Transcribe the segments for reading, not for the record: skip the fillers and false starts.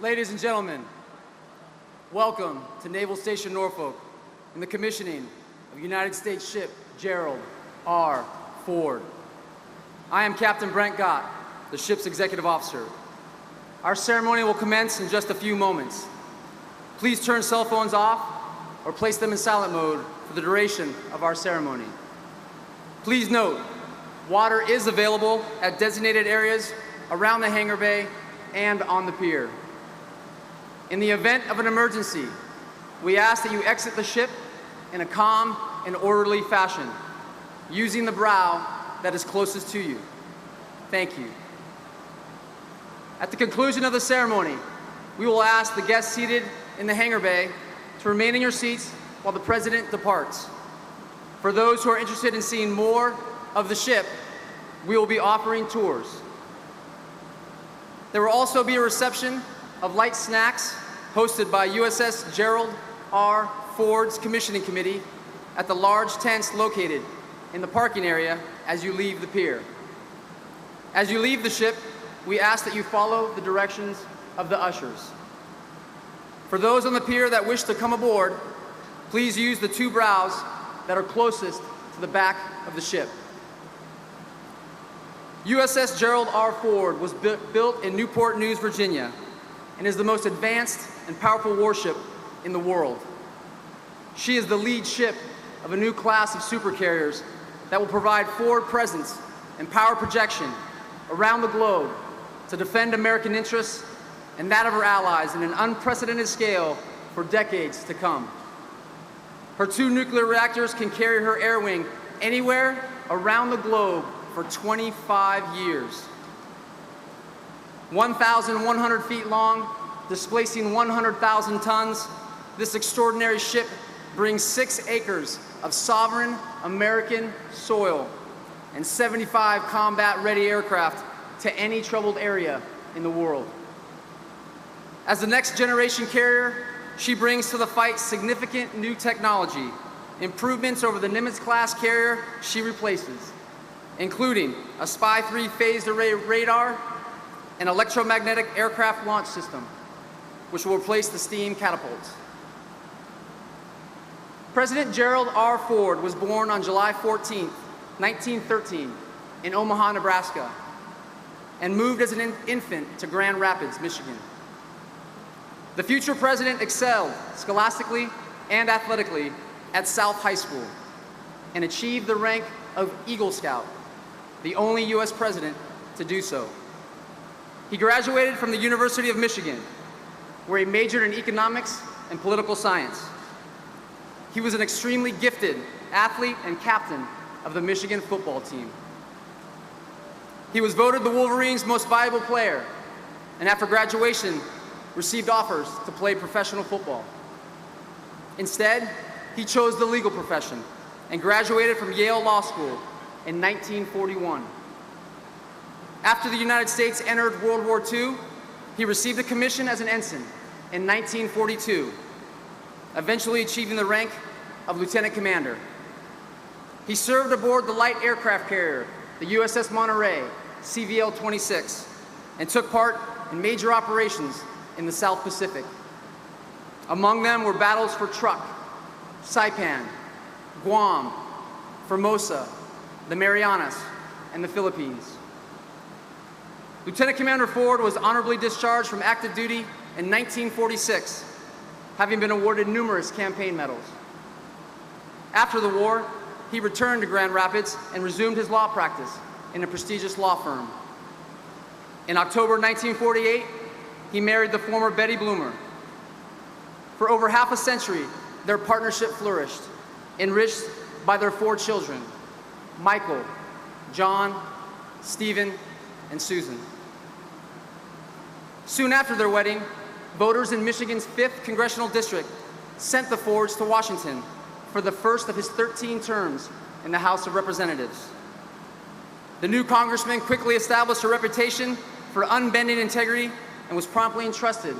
Ladies and gentlemen, welcome to Naval Station Norfolk and the commissioning of United States ship Gerald R. Ford. I am Captain Brent Gott, the ship's executive officer. Our ceremony will commence in just a few moments. Please turn cell phones off or place them in silent mode for the duration of our ceremony. Please note, water is available at designated areas around the hangar bay and on the pier. In the event of an emergency, we ask that you exit the ship in a calm and orderly fashion, using the brow that is closest to you. Thank you. At the conclusion of the ceremony, we will ask the guests seated in the hangar bay to remain in your seats while the President departs. For those who are interested in seeing more of the ship, we will be offering tours. There will also be a reception of light snacks hosted by USS Gerald R. Ford's Commissioning Committee at the large tents located in the parking area as you leave the pier. As you leave the ship, we ask that you follow the directions of the ushers. For those on the pier that wish to come aboard, please use the two brows that are closest to the back of the ship. USS Gerald R. Ford was built in Newport News, Virginia, and is the most advanced and powerful warship in the world. She is the lead ship of a new class of supercarriers that will provide forward presence and power projection around the globe to defend American interests and that of her allies in an unprecedented scale for decades to come. Her two nuclear reactors can carry her air wing anywhere around the globe for 25 years. 1,100 feet long, displacing 100,000 tons, this extraordinary ship brings 6 acres of sovereign American soil and 75 combat-ready aircraft to any troubled area in the world. As the next generation carrier, she brings to the fight significant new technology, improvements over the Nimitz-class carrier she replaces, including a SPY-3 phased array radar and electromagnetic aircraft launch system, which will replace the steam catapults. President Gerald R. Ford was born on July 14, 1913, in Omaha, Nebraska, and moved as an infant to Grand Rapids, Michigan. The future president excelled scholastically and athletically at South High School and achieved the rank of Eagle Scout, the only U.S. president to do so. He graduated from the University of Michigan, where he majored in economics and political science. He was an extremely gifted athlete and captain of the Michigan football team. He was voted the Wolverines' most valuable player, and after graduation, received offers to play professional football. Instead, he chose the legal profession and graduated from Yale Law School in 1941. After the United States entered World War II, he received a commission as an ensign in 1942, eventually achieving the rank of lieutenant commander. He served aboard the light aircraft carrier, the USS Monterey, CVL-26, and took part in major operations in the South Pacific. Among them were battles for Truk, Saipan, Guam, Formosa, the Marianas, and the Philippines. Lieutenant Commander Ford was honorably discharged from active duty in 1946, having been awarded numerous campaign medals. After the war, he returned to Grand Rapids and resumed his law practice in a prestigious law firm. In October 1948, he married the former Betty Bloomer. For over half a century, their partnership flourished, enriched by their 4 children, Michael, John, Stephen, and Susan. Soon after their wedding, voters in Michigan's 5th Congressional District sent the Fords to Washington for the first of his 13 terms in the House of Representatives. The new congressman quickly established a reputation for unbending integrity and was promptly entrusted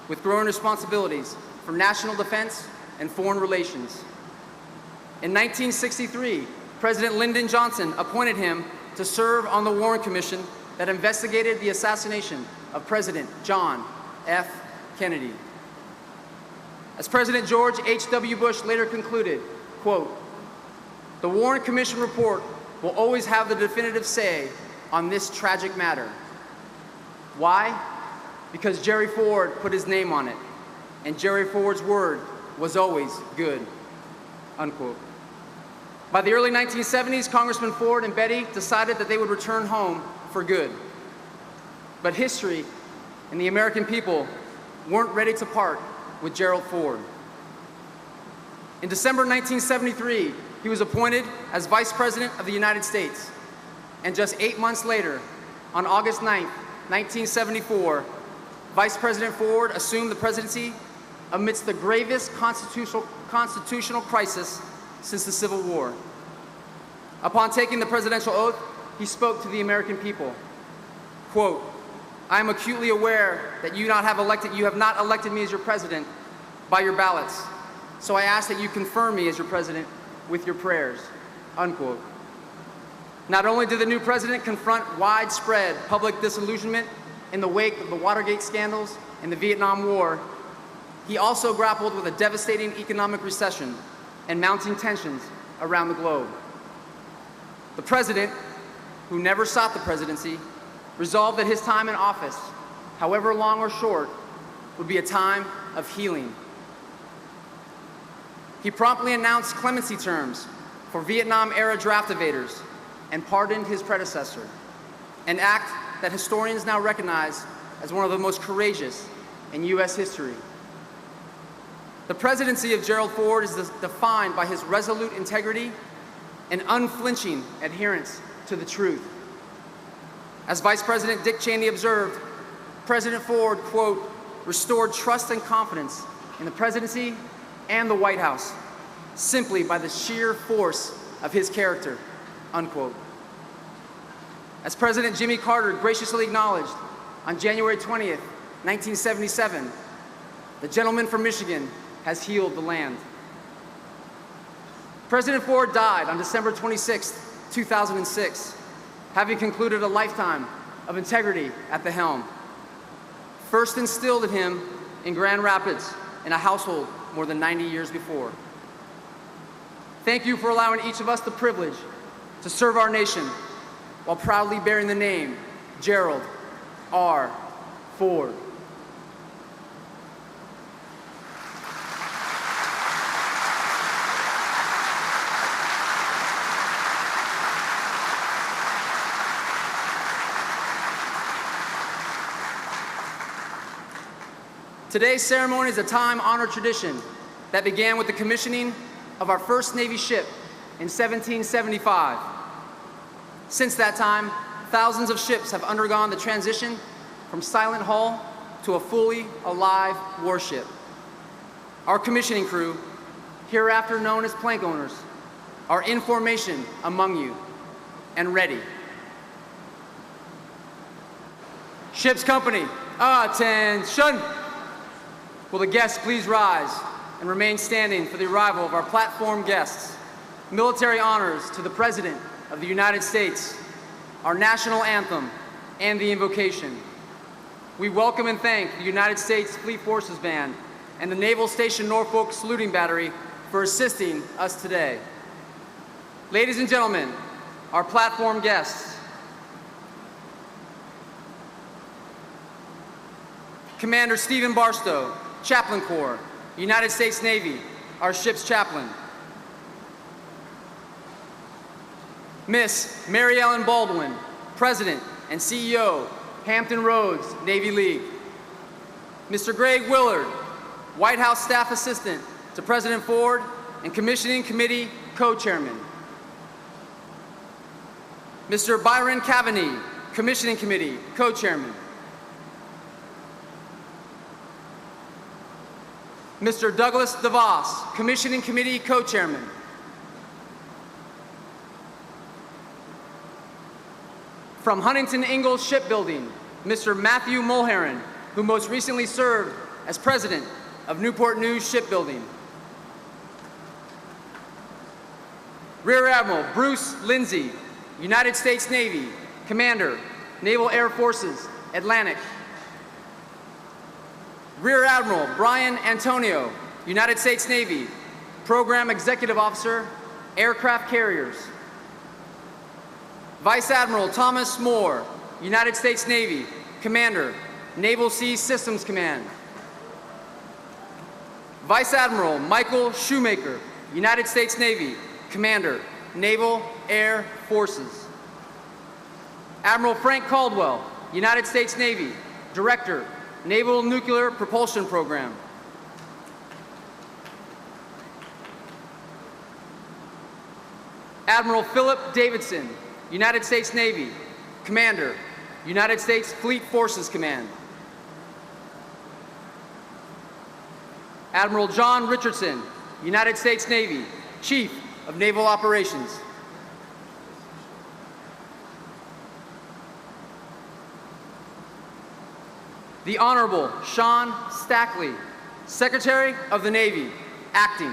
with growing responsibilities for national defense and foreign relations. In 1963, President Lyndon Johnson appointed him to serve on the Warren Commission that investigated the assassination of President John F. Kennedy. As President George H.W. Bush later concluded, quote, "The Warren Commission report will always have the definitive say on this tragic matter." Why? Because Jerry Ford put his name on it, and Jerry Ford's word was always good, unquote. By the early 1970s, Congressman Ford and Betty decided that they would return home for good. But history and the American people weren't ready to part with Gerald Ford. In December 1973, he was appointed as Vice President of the United States. And just 8 months later, on August 9th, 1974, Vice President Ford assumed the presidency amidst the gravest constitutional crisis since the Civil War. Upon taking the presidential oath, he spoke to the American people. Quote, "I am acutely aware that you have not elected me as your president by your ballots, so I ask that you confirm me as your president with your prayers," unquote. Not only did the new president confront widespread public disillusionment in the wake of the Watergate scandals and the Vietnam War, he also grappled with a devastating economic recession and mounting tensions around the globe. The president, who never sought the presidency, resolved that his time in office, however long or short, would be a time of healing. He promptly announced clemency terms for Vietnam-era draft evaders and pardoned his predecessor, an act that historians now recognize as one of the most courageous in U.S. history. The presidency of Gerald Ford is defined by his resolute integrity and unflinching adherence to the truth. As Vice President Dick Cheney observed, President Ford, quote, "restored trust and confidence in the presidency and the White House simply by the sheer force of his character," unquote. As President Jimmy Carter graciously acknowledged on January 20th, 1977, the gentleman from Michigan has healed the land. President Ford died on December 26, 2006, having concluded a lifetime of integrity at the helm, first instilled in him in Grand Rapids in a household more than 90 years before. Thank you for allowing each of us the privilege to serve our nation while proudly bearing the name Gerald R. Ford. Today's ceremony is a time-honored tradition that began with the commissioning of our first Navy ship in 1775. Since that time, thousands of ships have undergone the transition from silent hull to a fully alive warship. Our commissioning crew, hereafter known as plank owners, are in formation among you and ready. Ship's company, attention! Will the guests please rise and remain standing for the arrival of our platform guests? Military honors to the President of the United States, our national anthem, and the invocation. We welcome and thank the United States Fleet Forces Band and the Naval Station Norfolk Saluting Battery for assisting us today. Ladies and gentlemen, our platform guests. Commander Stephen Barstow, Chaplain Corps, United States Navy, our ship's chaplain. Miss Mary Ellen Baldwin, President and CEO, Hampton Roads Navy League. Mr. Greg Willard, White House Staff Assistant to President Ford and Commissioning Committee Co-Chairman. Mr. Byron Cavaney, Commissioning Committee Co-Chairman. Mr. Douglas DeVos, Commissioning Committee Co-Chairman. From Huntington Ingalls Shipbuilding, Mr. Matthew Mulheron, who most recently served as President of Newport News Shipbuilding. Rear Admiral Bruce Lindsay, United States Navy, Commander, Naval Air Forces, Atlantic. Rear Admiral Brian Antonio, United States Navy, Program Executive Officer, Aircraft Carriers. Vice Admiral Thomas Moore, United States Navy, Commander, Naval Sea Systems Command. Vice Admiral Michael Shoemaker, United States Navy, Commander, Naval Air Forces. Admiral Frank Caldwell, United States Navy, Director, Naval Nuclear Propulsion Program. Admiral Philip Davidson, United States Navy, Commander, United States Fleet Forces Command. Admiral John Richardson, United States Navy, Chief of Naval Operations. The Honorable Sean Stackley, Secretary of the Navy, Acting.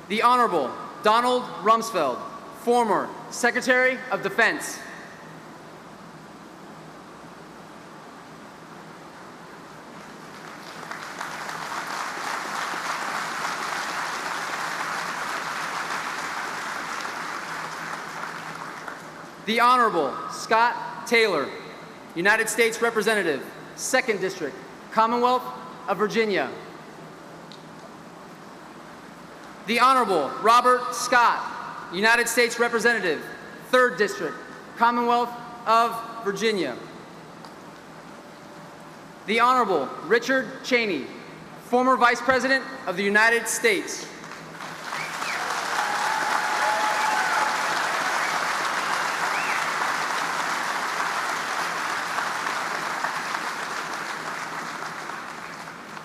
The Honorable Donald Rumsfeld, former Secretary of Defense. The Honorable Scott Taylor, United States Representative, 2nd District, Commonwealth of Virginia. The Honorable Robert Scott, United States Representative, 3rd District, Commonwealth of Virginia. The Honorable Richard Cheney, former Vice President of the United States.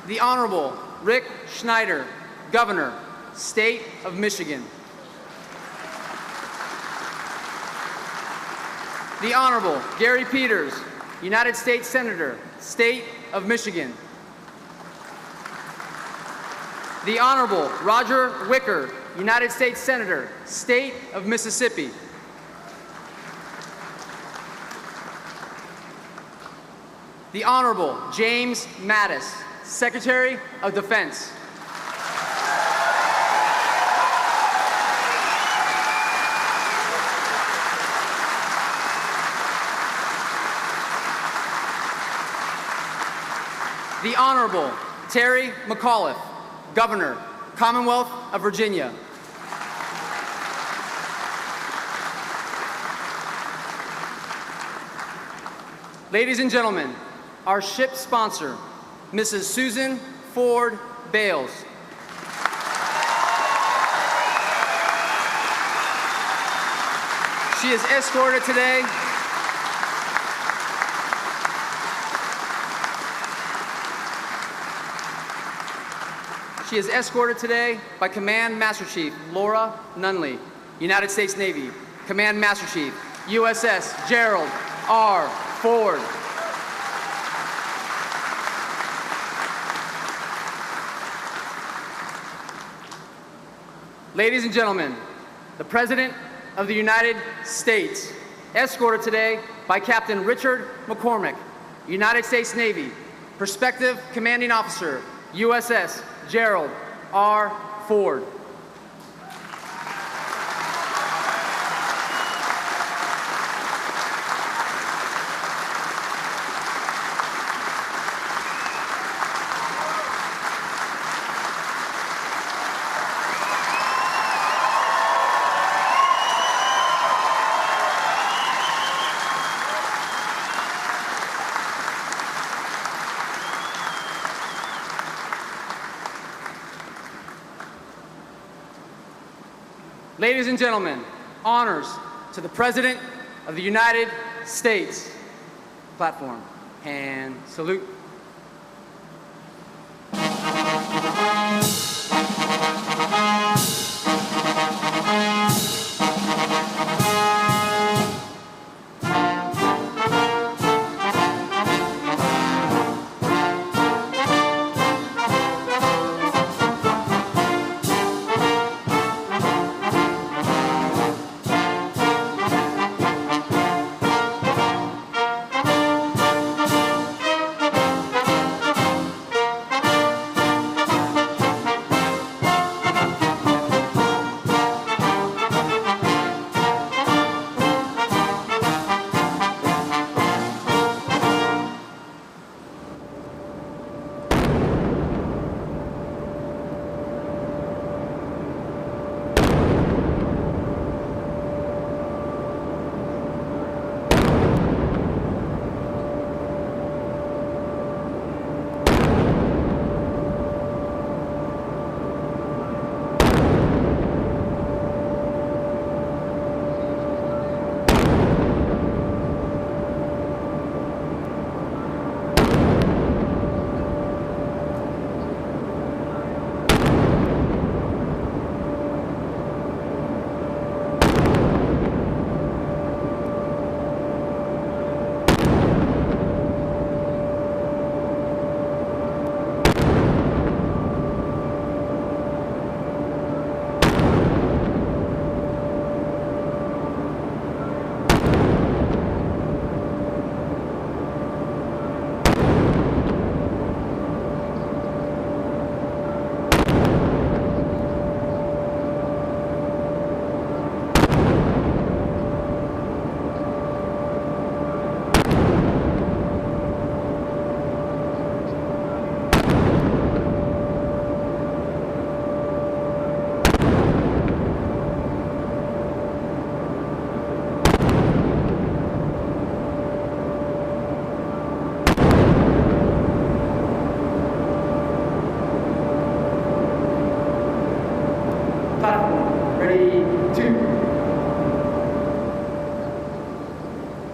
The Honorable Rick Schneider, Governor, State of Michigan. The Honorable Gary Peters, United States Senator, State of Michigan. The Honorable Roger Wicker, United States Senator, State of Mississippi. The Honorable James Mattis, Secretary of Defense. The Honorable Terry McAuliffe, Governor, Commonwealth of Virginia. Ladies and gentlemen, our ship sponsor, Mrs. Susan Ford Bales. She is escorted today by Command Master Chief Laura Nunley, United States Navy, Command Master Chief, USS Gerald R. Ford. Ladies and gentlemen, the President of the United States, escorted today by Captain Richard McCormick, United States Navy, Prospective Commanding Officer, USS Gerald R. Ford. Ladies and gentlemen, honors to the President of the United States. Platform and salute.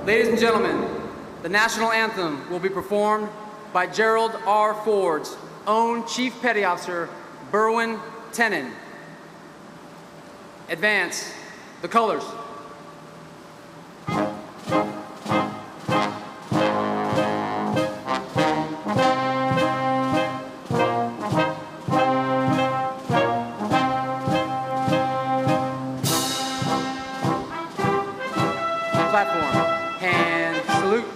Ladies and gentlemen, the national anthem will be performed by Gerald R. Ford's own Chief Petty Officer, Berwin Tenon. Advance the colors. Platform. And salute.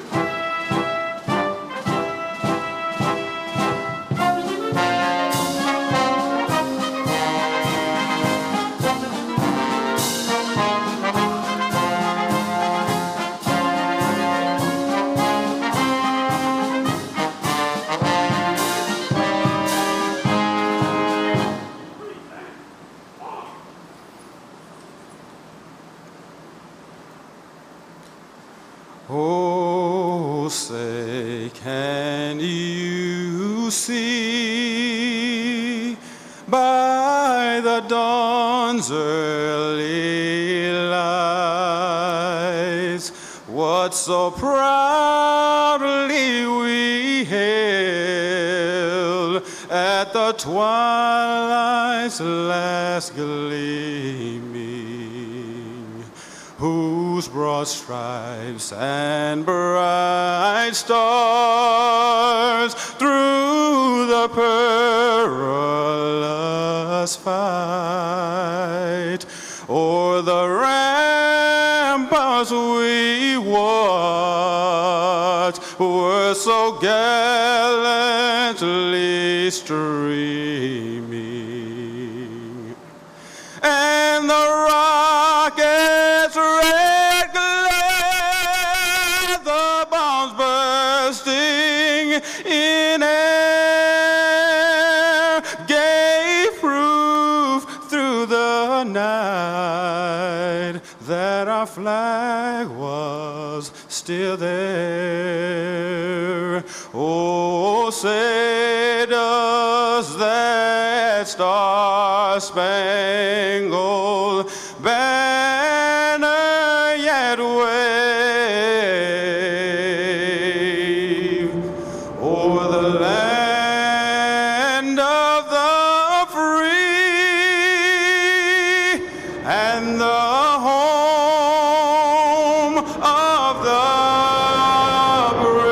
Oh, say, can you see by the dawn's early lights what so proudly we hailed at the twilight's last gleaming, whose broad stripes and bright stars through the perilous fight o'er the ramparts we watched were so gallantly streaming, and the rockets red glare, the bombs bursting in air, gave proof through the night that our flag was still there. Oh, say does that star-spangled banner yet wave o'er the land of the free and the home of the brave?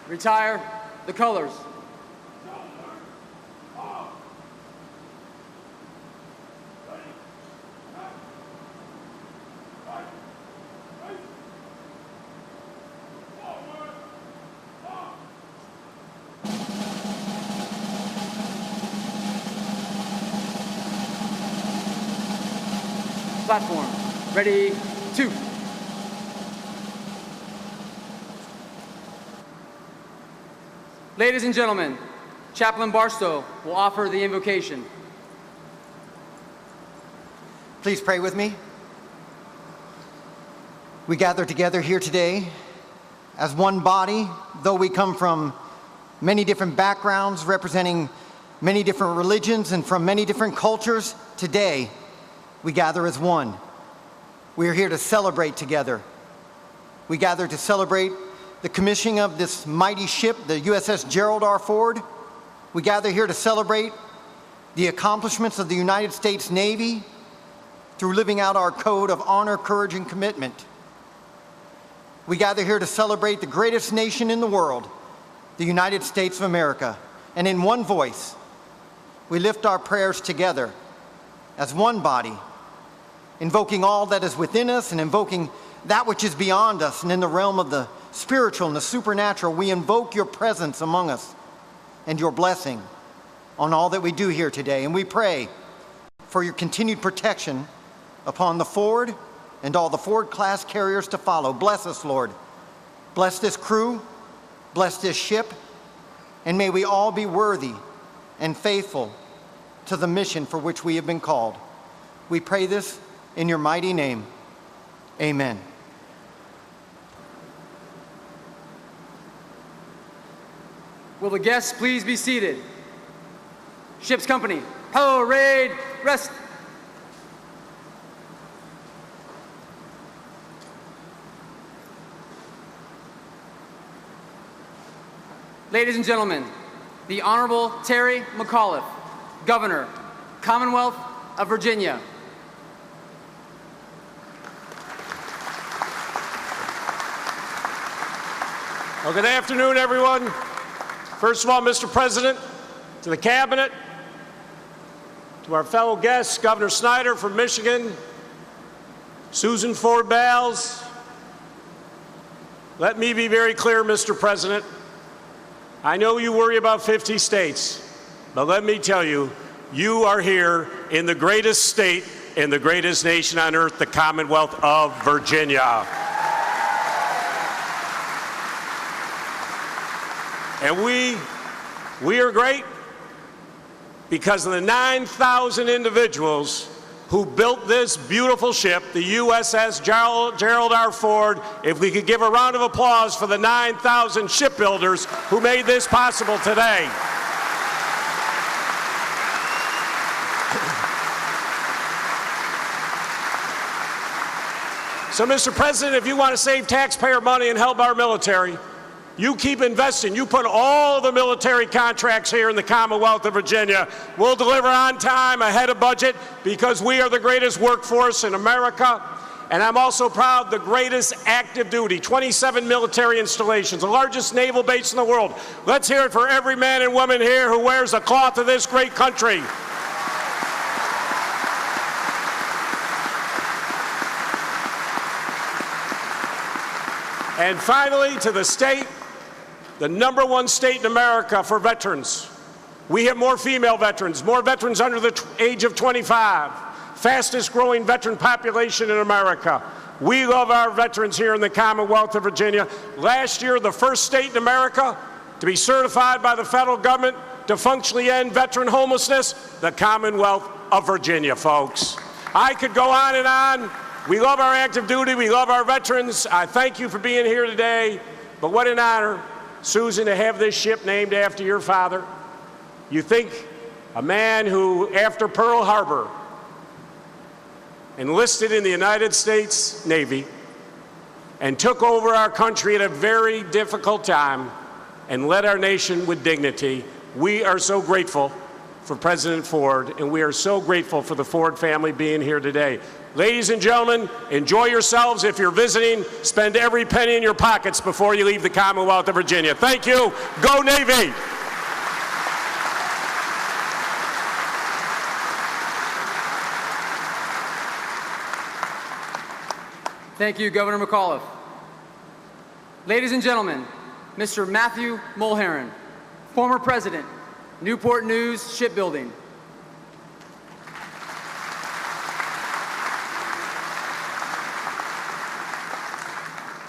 Retire the colors. Platform. Ready, two. Ladies and gentlemen, Chaplain Barstow will offer the invocation. Please pray with me. We gather together here today as one body, though we come from many different backgrounds, representing many different religions and from many different cultures. Today, we gather as one. We are here to celebrate together. We gather to celebrate the commissioning of this mighty ship, the USS Gerald R. Ford. We gather here to celebrate the accomplishments of the United States Navy through living out our code of honor, courage, and commitment. We gather here to celebrate the greatest nation in the world, the United States of America. And in one voice, we lift our prayers together as one body, invoking all that is within us and invoking that which is beyond us. And in the realm of the spiritual and the supernatural, we invoke your presence among us and your blessing on all that we do here today. And we pray for your continued protection upon the Ford and all the Ford-class carriers to follow. Bless us, Lord. Bless this crew, bless this ship, and may we all be worthy and faithful to the mission for which we have been called. We pray this in your mighty name. Amen. Will the guests please be seated? Ship's company, parade, rest. Ladies and gentlemen, the Honorable Terry McAuliffe, Governor, Commonwealth of Virginia. Well, good afternoon, everyone. First of all, Mr. President, to the Cabinet, to our fellow guests, Governor Snyder from Michigan, Susan Ford Bales, let me be very clear, Mr. President. I know you worry about 50 states, but let me tell you, you are here in the greatest state in the greatest nation on earth, the Commonwealth of Virginia. And we are great because of the 9,000 individuals who built this beautiful ship, the USS Gerald R. Ford. If we could give a round of applause for the 9,000 shipbuilders who made this possible today. So, Mr. President, if you want to save taxpayer money and help our military, you keep investing. You put all the military contracts here in the Commonwealth of Virginia. We'll deliver on time, ahead of budget, because we are the greatest workforce in America. And I'm also proud the greatest active duty, 27 military installations, the largest naval base in the world. Let's hear it for every man and woman here who wears the cloth of this great country. And finally, to the state, the #1 state in America for veterans. We have more female veterans, more veterans under the age of 25, fastest growing veteran population in America. We love our veterans here in the Commonwealth of Virginia. Last year, the first state in America to be certified by the federal government to functionally end veteran homelessness, the Commonwealth of Virginia, folks. I could go on and on. We love our active duty. We love our veterans. I thank you for being here today. But what an honor, Susan, to have this ship named after your father. You think a man who, after Pearl Harbor, enlisted in the United States Navy and took over our country at a very difficult time and led our nation with dignity. We are so grateful for President Ford, and we are so grateful for the Ford family being here today. Ladies and gentlemen, enjoy yourselves. If you're visiting, spend every penny in your pockets before you leave the Commonwealth of Virginia. Thank you. Go Navy! Thank you, Governor McAuliffe. Ladies and gentlemen, Mr. Matthew Mulheron, former president, Newport News Shipbuilding.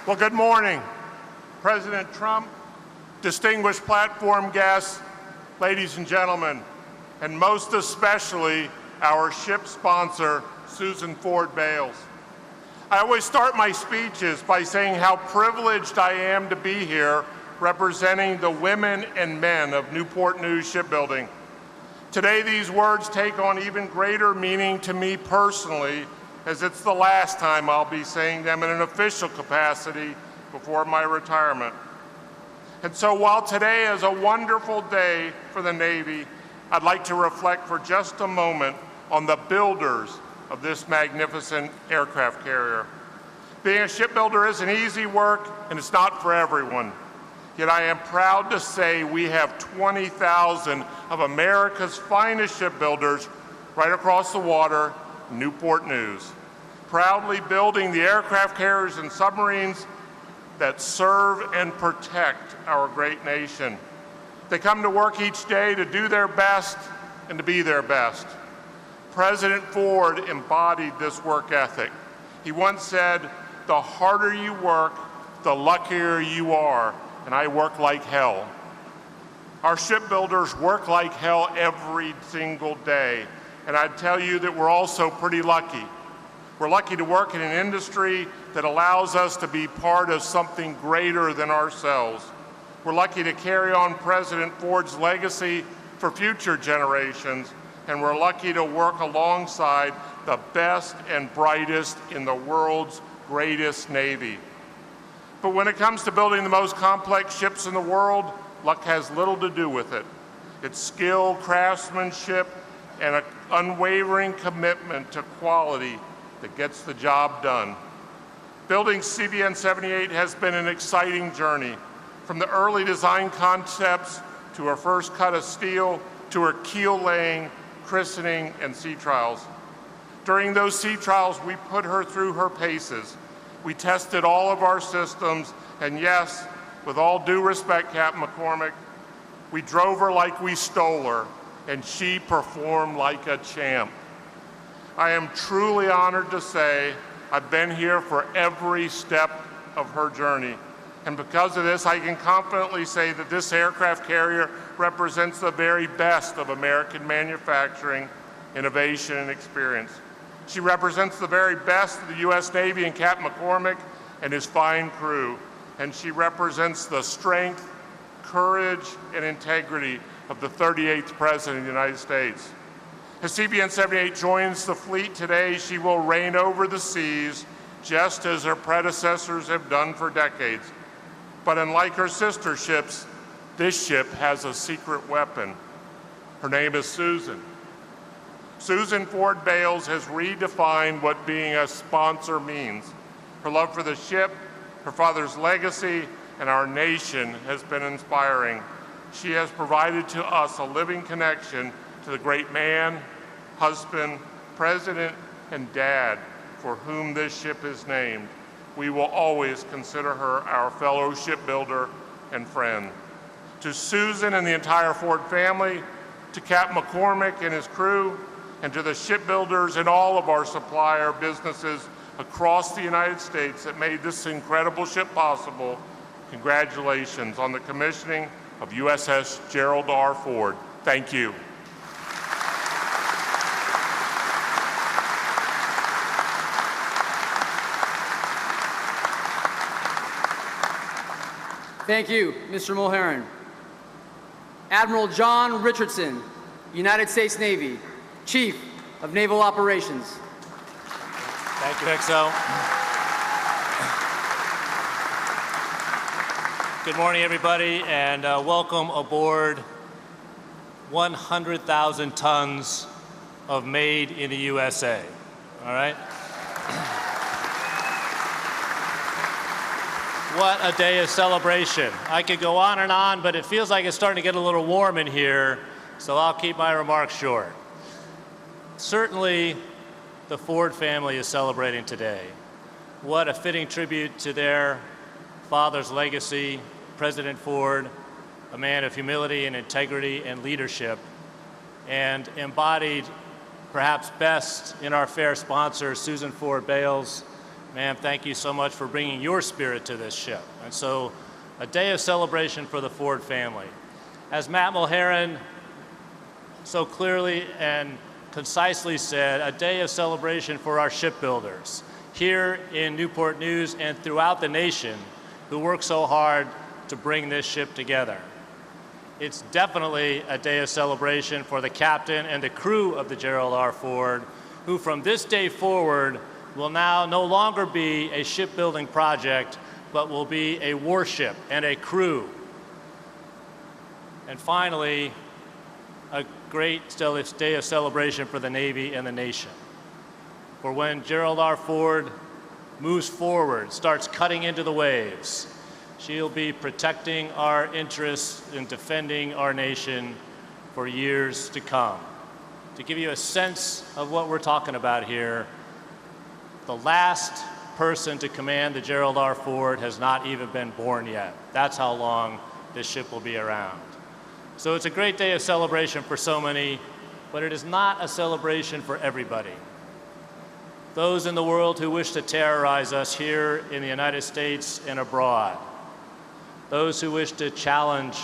Well, good morning, President Trump, distinguished platform guests, ladies and gentlemen, and most especially our ship sponsor, Susan Ford Bales. I always start my speeches by saying how privileged I am to be here representing the women and men of Newport News Shipbuilding. Today, these words take on even greater meaning to me personally, as it's the last time I'll be saying them in an official capacity before my retirement. And so while today is a wonderful day for the Navy, I'd like to reflect for just a moment on the builders of this magnificent aircraft carrier. Being a shipbuilder isn't easy work, and it's not for everyone. Yet I am proud to say we have 20,000 of America's finest shipbuilders right across the water, Newport News, proudly building the aircraft carriers and submarines that serve and protect our great nation. They come to work each day to do their best and to be their best. President Ford embodied this work ethic. He once said, "The harder you work, the luckier you are, and I work like hell." Our shipbuilders work like hell every single day, and I'd tell you that we're also pretty lucky. We're lucky to work in an industry that allows us to be part of something greater than ourselves. We're lucky to carry on President Ford's legacy for future generations, and we're lucky to work alongside the best and brightest in the world's greatest Navy. But when it comes to building the most complex ships in the world, luck has little to do with it. It's skill, craftsmanship, and an unwavering commitment to quality that gets the job done. Building CVN 78 has been an exciting journey, from the early design concepts to her first cut of steel to her keel laying, christening, and sea trials. During those sea trials, we put her through her paces. We tested all of our systems, and yes, with all due respect, Captain McCormick, we drove her like we stole her, and she performed like a champ. I am truly honored to say I've been here for every step of her journey. And because of this, I can confidently say that this aircraft carrier represents the very best of American manufacturing, innovation, and experience. She represents the very best of the U.S. Navy and Captain McCormick and his fine crew. And she represents the strength, courage, and integrity of the 38th President of the United States. As CVN 78 joins the fleet today, she will reign over the seas just as her predecessors have done for decades. But unlike her sister ships, this ship has a secret weapon. Her name is Susan. Susan Ford Bales has redefined what being a sponsor means. Her love for the ship, her father's legacy, and our nation has been inspiring. She has provided to us a living connection to the great man, husband, president, and dad for whom this ship is named. We will always consider her our fellow shipbuilder and friend. To Susan and the entire Ford family, to Captain McCormick and his crew, and to the shipbuilders and all of our supplier businesses across the United States that made this incredible ship possible, congratulations on the commissioning of USS Gerald R. Ford. Thank you. Thank you, Mr. Mulheron. Admiral John Richardson, United States Navy, Chief of Naval Operations. Thank you, XO. Good morning, everybody, and welcome aboard 100,000 tons of made in the USA. All right? What a day of celebration. I could go on and on, but it feels like it's starting to get a little warm in here, so I'll keep my remarks short. Certainly, the Ford family is celebrating today. What a fitting tribute to their father's legacy, President Ford, a man of humility and integrity and leadership, and embodied perhaps best in our fair sponsor, Susan Ford Bales. Ma'am, thank you so much for bringing your spirit to this ship. And so, a day of celebration for the Ford family. As Matt Mulheron so clearly and concisely said, a day of celebration for our shipbuilders here in Newport News and throughout the nation who work so hard to bring this ship together. It's definitely a day of celebration for the captain and the crew of the Gerald R. Ford, who from this day forward will now no longer be a shipbuilding project, but will be a warship and a crew. And finally, a great day of celebration for the Navy and the nation. For when Gerald R. Ford moves forward, starts cutting into the waves, she'll be protecting our interests and defending our nation for years to come. To give you a sense of what we're talking about here, the last person to command the Gerald R. Ford has not even been born yet. That's how long this ship will be around. So it's a great day of celebration for so many, but it is not a celebration for everybody. Those in the world who wish to terrorize us here in the United States and abroad. Those who wish to challenge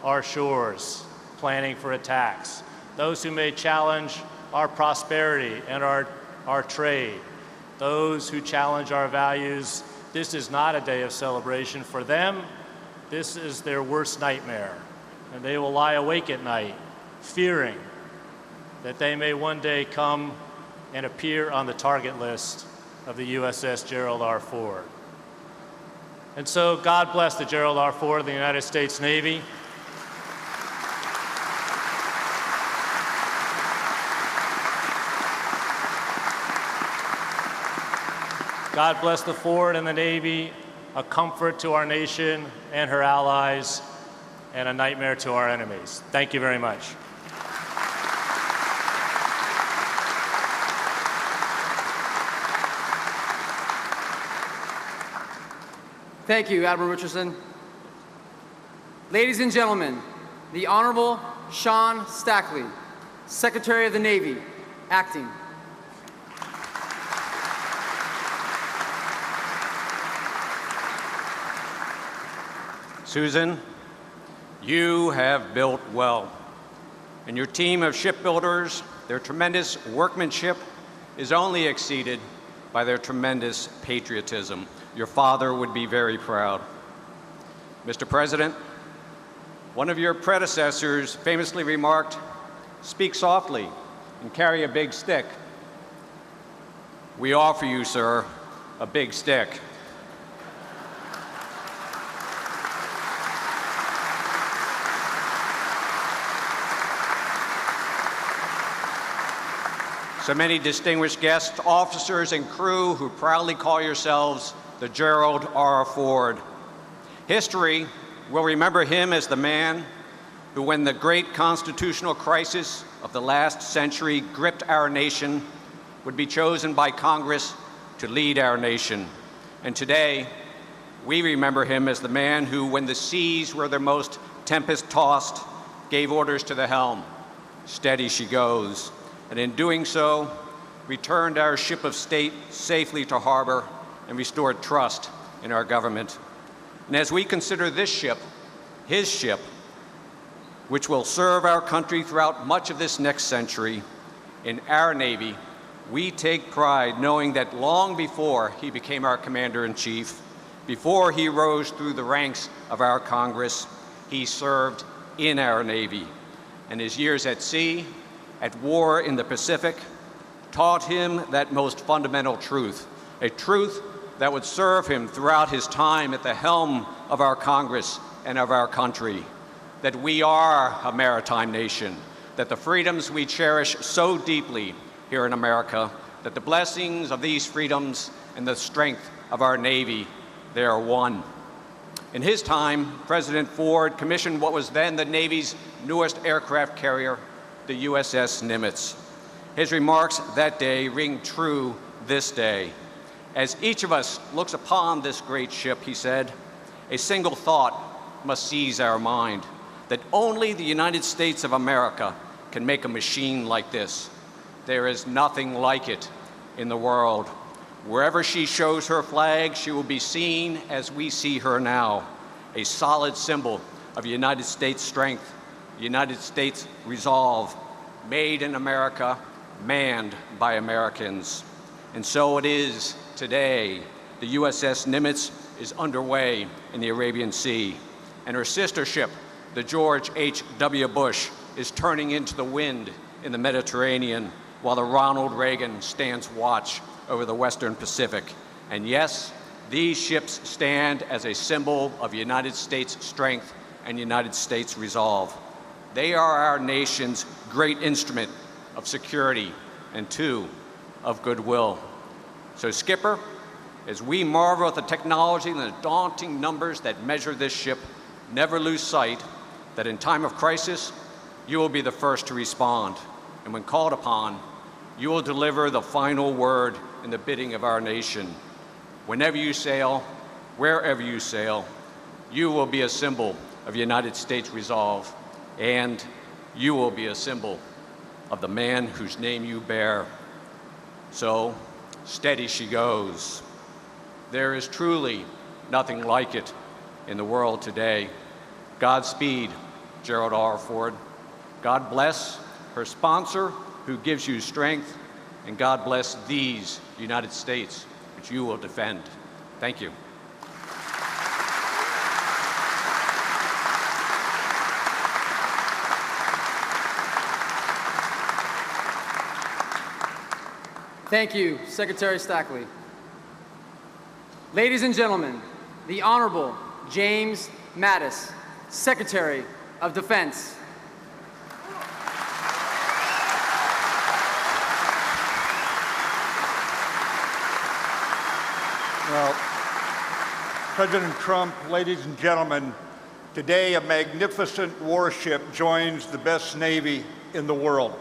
our shores, planning for attacks, those who may challenge our prosperity and our trade, those who challenge our values. This is not a day of celebration. For them, this is their worst nightmare, and they will lie awake at night, fearing that they may one day come and appear on the target list of the USS Gerald R. Ford. And so God bless the Gerald R. Ford of the United States Navy. God bless the Ford and the Navy, a comfort to our nation and her allies, and a nightmare to our enemies. Thank you very much. Thank you, Admiral Richardson. Ladies and gentlemen, the Honorable Sean Stackley, Secretary of the Navy, acting. Susan, you have built well, and your team of shipbuilders, their tremendous workmanship is only exceeded by their tremendous patriotism. Your father would be very proud. Mr. President, one of your predecessors famously remarked, "Speak softly and carry a big stick." We offer you, sir, a big stick. So many distinguished guests, officers, and crew who proudly call yourselves the Gerald R. Ford. History will remember him as the man who, when the great constitutional crisis of the last century gripped our nation, would be chosen by Congress to lead our nation. And today, we remember him as the man who, when the seas were their most tempest-tossed, gave orders to the helm, "Steady she goes," and in doing so, returned our ship of state safely to harbor and restored trust in our government. And as we consider this ship, his ship, which will serve our country throughout much of this next century, in our Navy, we take pride knowing that long before he became our Commander-in-Chief, before he rose through the ranks of our Congress, he served in our Navy. And his years at sea, at war in the Pacific, taught him that most fundamental truth, a truth that would serve him throughout his time at the helm of our Congress and of our country, that we are a maritime nation, that the freedoms we cherish so deeply here in America, that the blessings of these freedoms and the strength of our Navy, they are one. In his time, President Ford commissioned what was then the Navy's newest aircraft carrier, the USS Nimitz. His remarks that day ring true this day. As each of us looks upon this great ship, he said, a single thought must seize our mind, that only the United States of America can make a machine like this. There is nothing like it in the world. Wherever she shows her flag, she will be seen as we see her now, a solid symbol of United States strength, United States resolve, made in America, manned by Americans. And so it is today. The USS Nimitz is underway in the Arabian Sea, and her sister ship, the George H.W. Bush, is turning into the wind in the Mediterranean, while the Ronald Reagan stands watch over the Western Pacific. And yes, these ships stand as a symbol of United States strength and United States resolve. They are our nation's great instrument of security and, too, of goodwill. So, Skipper, as we marvel at the technology and the daunting numbers that measure this ship, never lose sight that in time of crisis, you will be the first to respond. And when called upon, you will deliver the final word in the bidding of our nation. Whenever you sail, wherever you sail, you will be a symbol of United States resolve, and you will be a symbol of the man whose name you bear. So, steady she goes. There is truly nothing like it in the world today. Godspeed Gerald R. Ford. God bless her sponsor, who gives you strength, and God bless these United States, which you will defend. Thank you. Thank you, Secretary Stackley. Ladies and gentlemen, the Honorable James Mattis, Secretary of Defense. Well, President Trump, ladies and gentlemen, today a magnificent warship joins the best Navy in the world.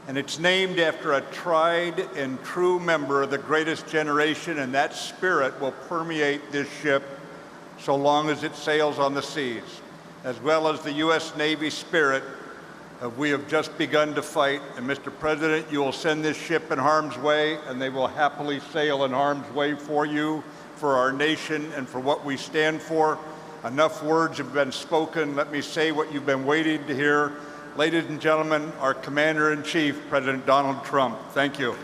And it's named after a tried and true member of the greatest generation, and that spirit will permeate this ship so long as it sails on the seas, as well as the U.S. Navy spirit of we have just begun to fight. And Mr. President, you will send this ship in harm's way, and they will happily sail in harm's way for you, for our nation, and for what we stand for. Enough words have been spoken. Let me say what you've been waiting to hear. Ladies and gentlemen, our Commander-in-Chief, President Donald Trump. Thank you.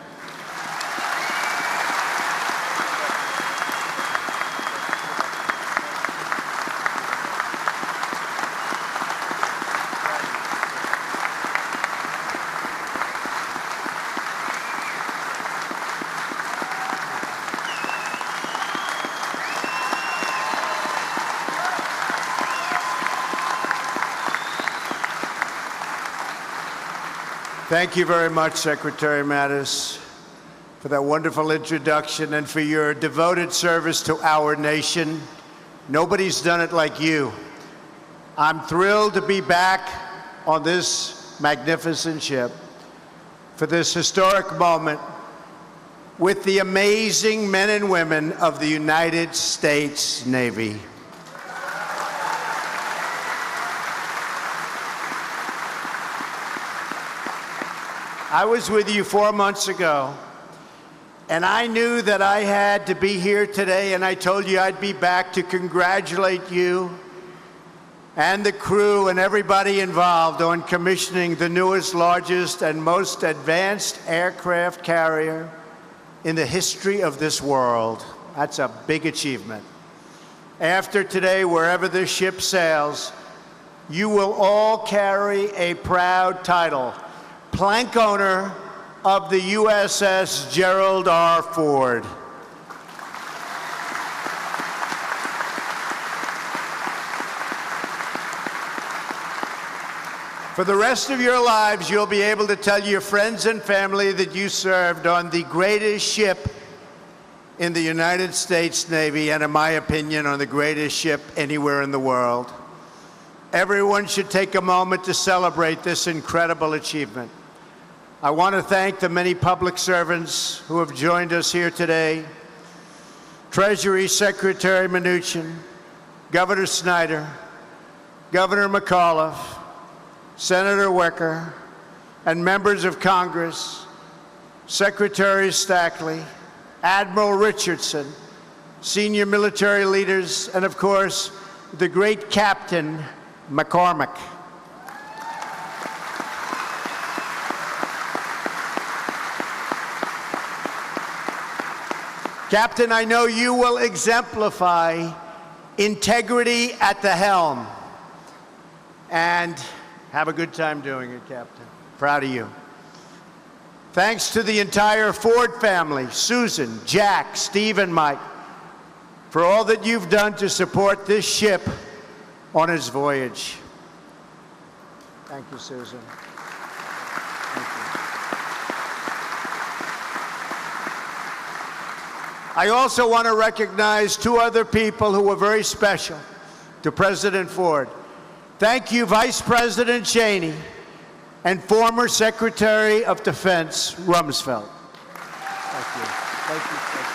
Thank you very much, Secretary Mattis, for that wonderful introduction and for your devoted service to our nation. Nobody's done it like you. I'm thrilled to be back on this magnificent ship for this historic moment with the amazing men and women of the United States Navy. I was with you 4 months ago, and I knew that I had to be here today, and I told you I'd be back to congratulate you and the crew and everybody involved on commissioning the newest, largest, and most advanced aircraft carrier in the history of this world. That's a big achievement. After today, wherever this ship sails, you will all carry a proud title: plank owner of the USS Gerald R. Ford. For the rest of your lives, you'll be able to tell your friends and family that you served on the greatest ship in the United States Navy, and in my opinion, on the greatest ship anywhere in the world. Everyone should take a moment to celebrate this incredible achievement. I want to thank the many public servants who have joined us here today: Treasury Secretary Mnuchin, Governor Snyder, Governor McAuliffe, Senator Wicker, and members of Congress, Secretary Stackley, Admiral Richardson, senior military leaders, and of course, the great Captain McCormick. Captain, I know you will exemplify integrity at the helm. And have a good time doing it, Captain. Proud of you. Thanks to the entire Ford family, Susan, Jack, Steve, and Mike, for all that you've done to support this ship on its voyage. Thank you, Susan. Thank you. I also want to recognize two other people who were very special to President Ford. Thank you, Vice President Cheney and former Secretary of Defense Rumsfeld. Thank you. Thank you. Thank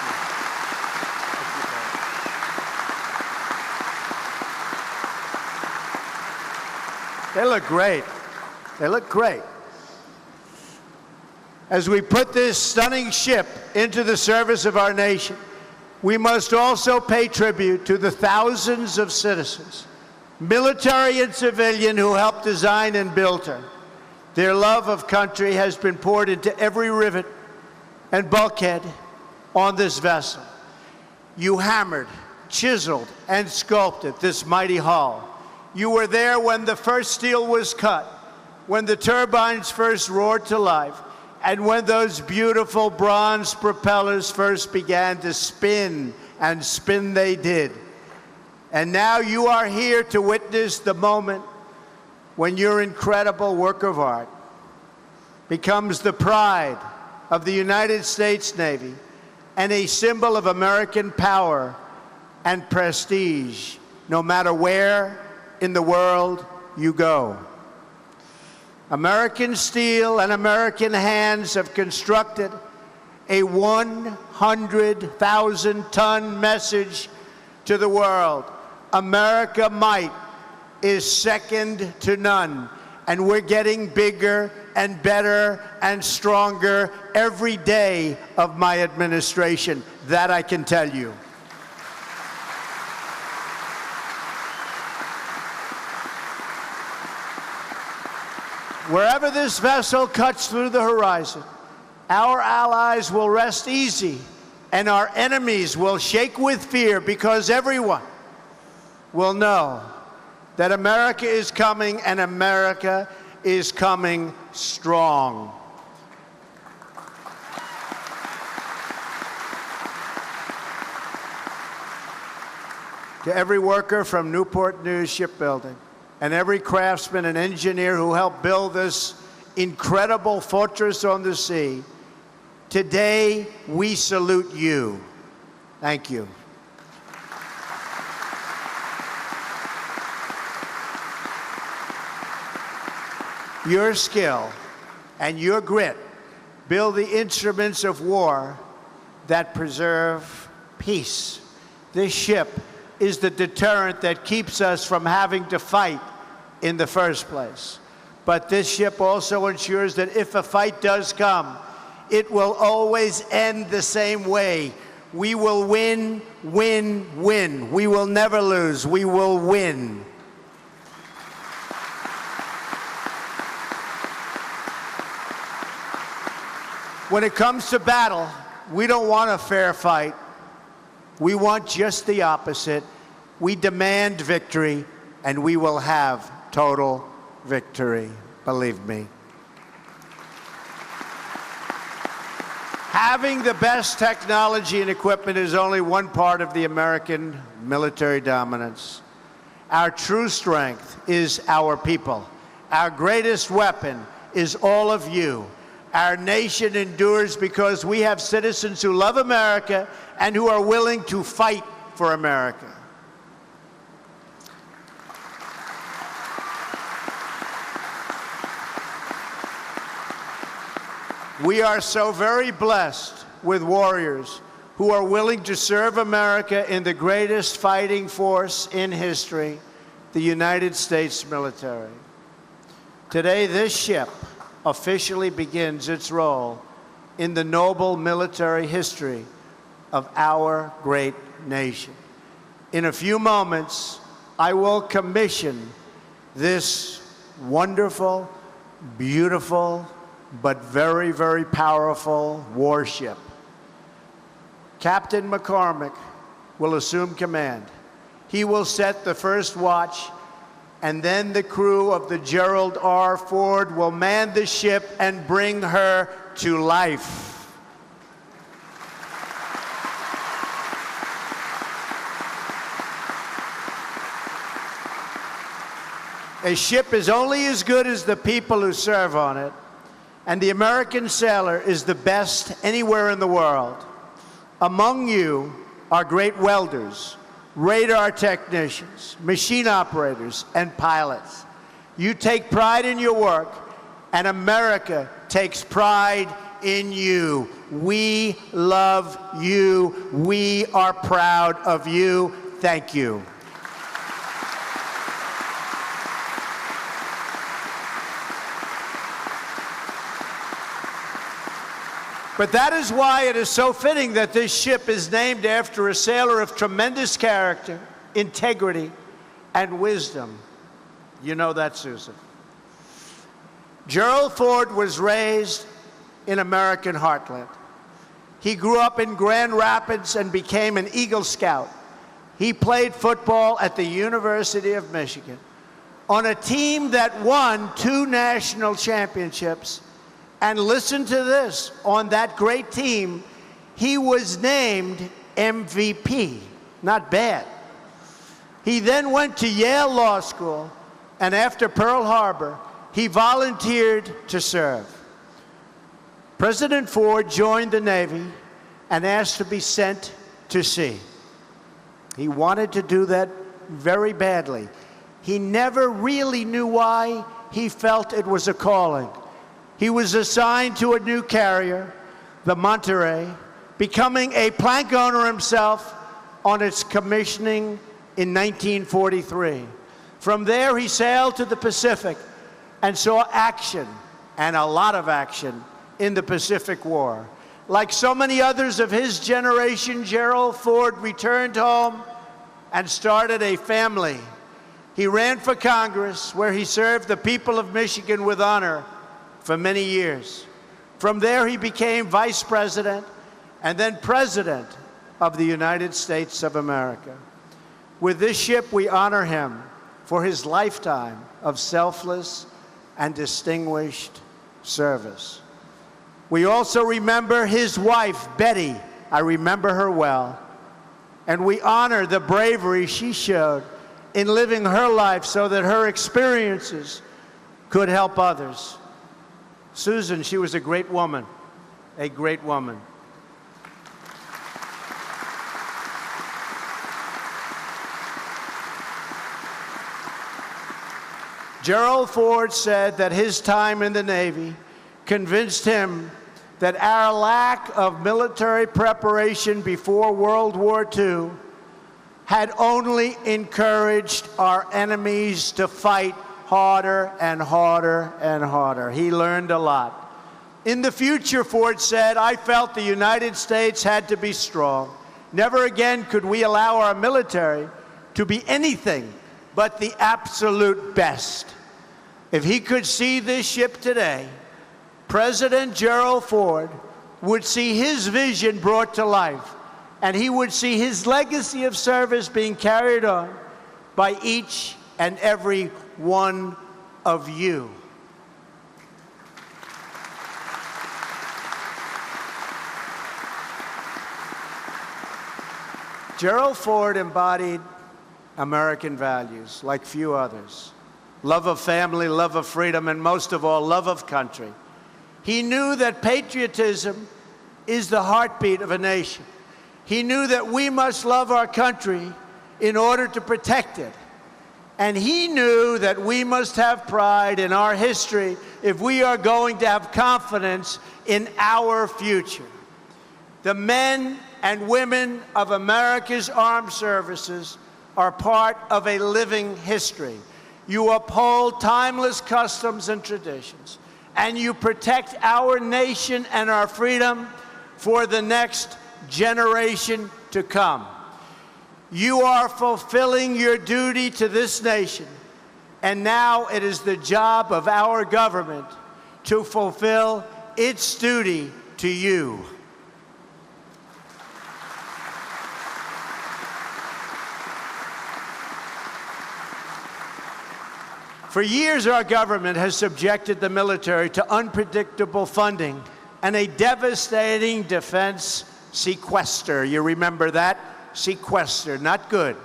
you. They look great. They look great. As we put this stunning ship into the service of our nation, we must also pay tribute to the thousands of citizens military and civilian, who helped design and build her. Their love of country has been poured into every rivet and bulkhead on this vessel. You hammered, chiseled, and sculpted this mighty hull. You were there when the first steel was cut, when the turbines first roared to life, and when those beautiful bronze propellers first began to spin, and spin they did. And now you are here to witness the moment when your incredible work of art becomes the pride of the United States Navy and a symbol of American power and prestige, no matter where in the world you go. American steel and American hands have constructed a 100,000-ton message to the world. America might is second to none, and we're getting bigger and better and stronger every day of my administration. That I can tell you. Wherever this vessel cuts through the horizon, our allies will rest easy, and our enemies will shake with fear, because everyone will know that America is coming, and America is coming strong. To every worker from Newport News Shipbuilding and every craftsman and engineer who helped build this incredible fortress on the sea, today we salute you. Thank you. Your skill and your grit build the instruments of war that preserve peace. This ship is the deterrent that keeps us from having to fight in the first place. But this ship also ensures that if a fight does come, it will always end the same way. We will win, win, win. We will never lose. We will win. When it comes to battle, we don't want a fair fight. We want just the opposite. We demand victory, and we will have total victory, believe me. Having the best technology and equipment is only one part of the American military dominance. Our true strength is our people. Our greatest weapon is all of you. Our nation endures because we have citizens who love America and who are willing to fight for America. We are so very blessed with warriors who are willing to serve America in the greatest fighting force in history, the United States military. Today, this ship officially begins its role in the noble military history of our great nation. In a few moments, I will commission this wonderful, beautiful, but very, very powerful warship. Captain McCormick will assume command. He will set the first watch, and then the crew of the Gerald R. Ford will man the ship and bring her to life. A ship is only as good as the people who serve on it, and the American sailor is the best anywhere in the world. Among you are great welders, radar technicians, machine operators, and pilots. You take pride in your work, and America takes pride in you. We love you. We are proud of you. Thank you. But that is why it is so fitting that this ship is named after a sailor of tremendous character, integrity, and wisdom. You know that, Susan. Gerald Ford was raised in American heartland. He grew up in Grand Rapids and became an Eagle Scout. He played football at the University of Michigan on a team that won 2 national championships. And listen to this, on that great team, he was named MVP. Not bad. He then went to Yale Law School, and after Pearl Harbor, he volunteered to serve. President Ford joined the Navy and asked to be sent to sea. He wanted to do that very badly. He never really knew why. He felt it was a calling. He was assigned to a new carrier, the Monterey, becoming a plank owner himself on its commissioning in 1943. From there, he sailed to the Pacific and saw action, and a lot of action, in the Pacific War. Like so many others of his generation, Gerald Ford returned home and started a family. He ran for Congress, where he served the people of Michigan with honor for many years. From there, he became vice president and then president of the United States of America. With this ship, we honor him for his lifetime of selfless and distinguished service. We also remember his wife, Betty. I remember her well. And we honor the bravery she showed in living her life so that her experiences could help others. Susan, she was a great woman, a great woman. Gerald Ford said that his time in the Navy convinced him that our lack of military preparation before World War II had only encouraged our enemies to fight harder and harder and harder. He learned a lot. In the future, Ford said, I felt the United States had to be strong. Never again could we allow our military to be anything but the absolute best. If he could see this ship today, President Gerald Ford would see his vision brought to life, and he would see his legacy of service being carried on by each and every one of you. Gerald Ford embodied American values like few others. Love of family, love of freedom, and most of all, love of country. He knew that patriotism is the heartbeat of a nation. He knew that we must love our country in order to protect it. And he knew that we must have pride in our history if we are going to have confidence in our future. The men and women of America's armed services are part of a living history. You uphold timeless customs and traditions, and you protect our nation and our freedom for the next generation to come. You are fulfilling your duty to this nation, and now it is the job of our government to fulfill its duty to you. For years, our government has subjected the military to unpredictable funding and a devastating defense sequester. You remember that? Sequester, not good.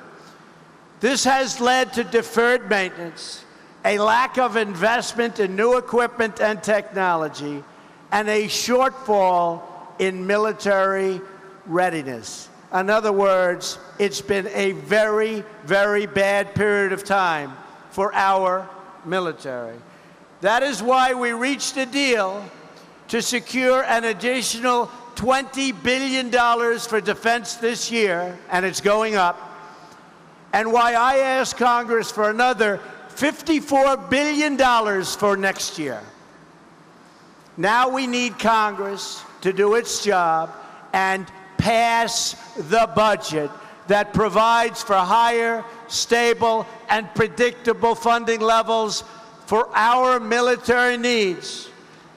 This has led to deferred maintenance, a lack of investment in new equipment and technology, and a shortfall in military readiness. In other words, it's been a very, very bad period of time for our military. That is why we reached a deal to secure an additional $20 billion for defense this year, and it's going up, and why I asked Congress for another $54 billion for next year. Now we need Congress to do its job and pass the budget that provides for higher, stable, and predictable funding levels for our military needs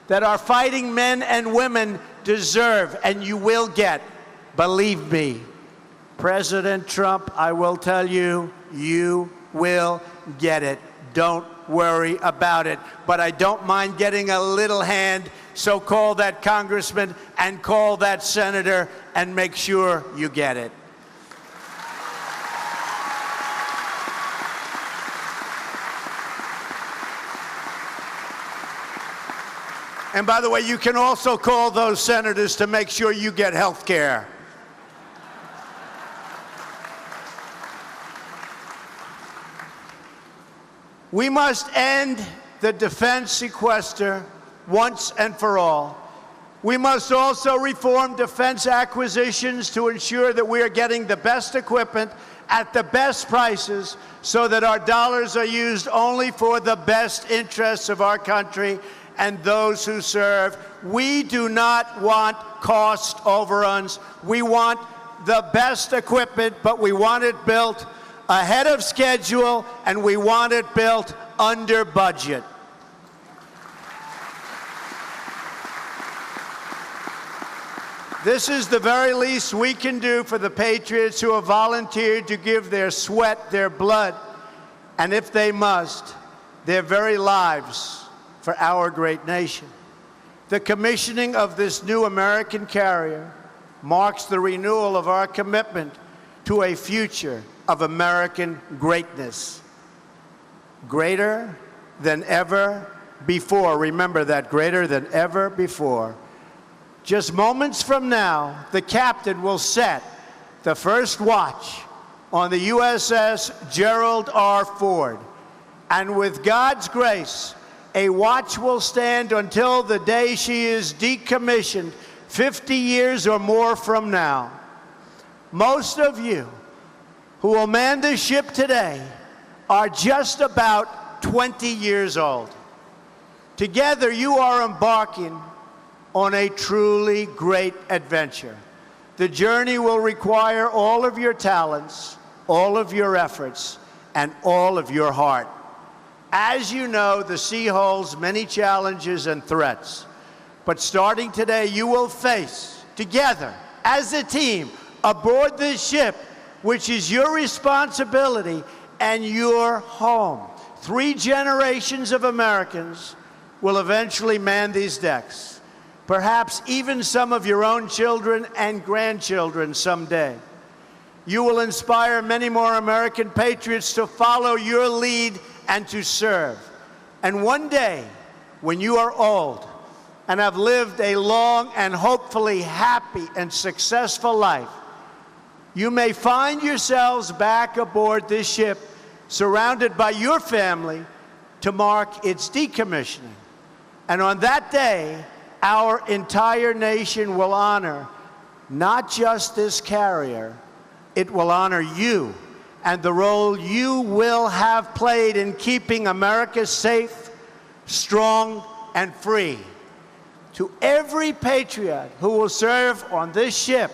that our fighting men and women deserve, and you will get. Believe me, President Trump, I will tell you, you will get it. Don't worry about it. But I don't mind getting a little hand, so call that congressman and call that senator and make sure you get it. And by the way, you can also call those senators to make sure you get health care. We must end the defense sequester once and for all. We must also reform defense acquisitions to ensure that we are getting the best equipment at the best prices so that our dollars are used only for the best interests of our country and those who serve. We do not want cost overruns. We want the best equipment, but we want it built ahead of schedule, and we want it built under budget. This is the very least we can do for the patriots who have volunteered to give their sweat, their blood, and if they must, their very lives for our great nation. The commissioning of this new American carrier marks the renewal of our commitment to a future of American greatness. Greater than ever before. Remember that, greater than ever before. Just moments from now, the captain will set the first watch on the USS Gerald R. Ford. And with God's grace, a watch will stand until the day she is decommissioned 50 years or more from now. Most of you who will man the ship today are just about 20 years old. Together, you are embarking on a truly great adventure. The journey will require all of your talents, all of your efforts, and all of your heart. As you know, the sea holds many challenges and threats. But starting today, you will face, together, as a team, aboard this ship, which is your responsibility and your home. 3 generations of Americans will eventually man these decks. Perhaps even some of your own children and grandchildren someday. You will inspire many more American patriots to follow your lead and to serve. And one day, when you are old and have lived a long and hopefully happy and successful life, you may find yourselves back aboard this ship, surrounded by your family, to mark its decommissioning. And on that day, our entire nation will honor not just this carrier, it will honor you and the role you will have played in keeping America safe, strong, and free. To every patriot who will serve on this ship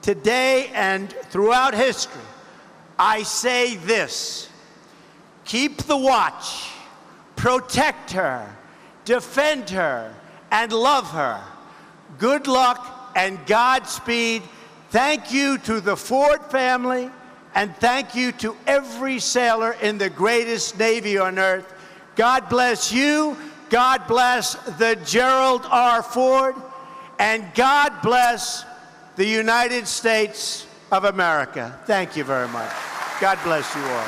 today and throughout history, I say this: keep the watch, protect her, defend her, and love her. Good luck and Godspeed. Thank you to the Ford family, and thank you to every sailor in the greatest Navy on earth. God bless you. God bless the Gerald R. Ford, and God bless the United States of America. Thank you very much. God bless you all.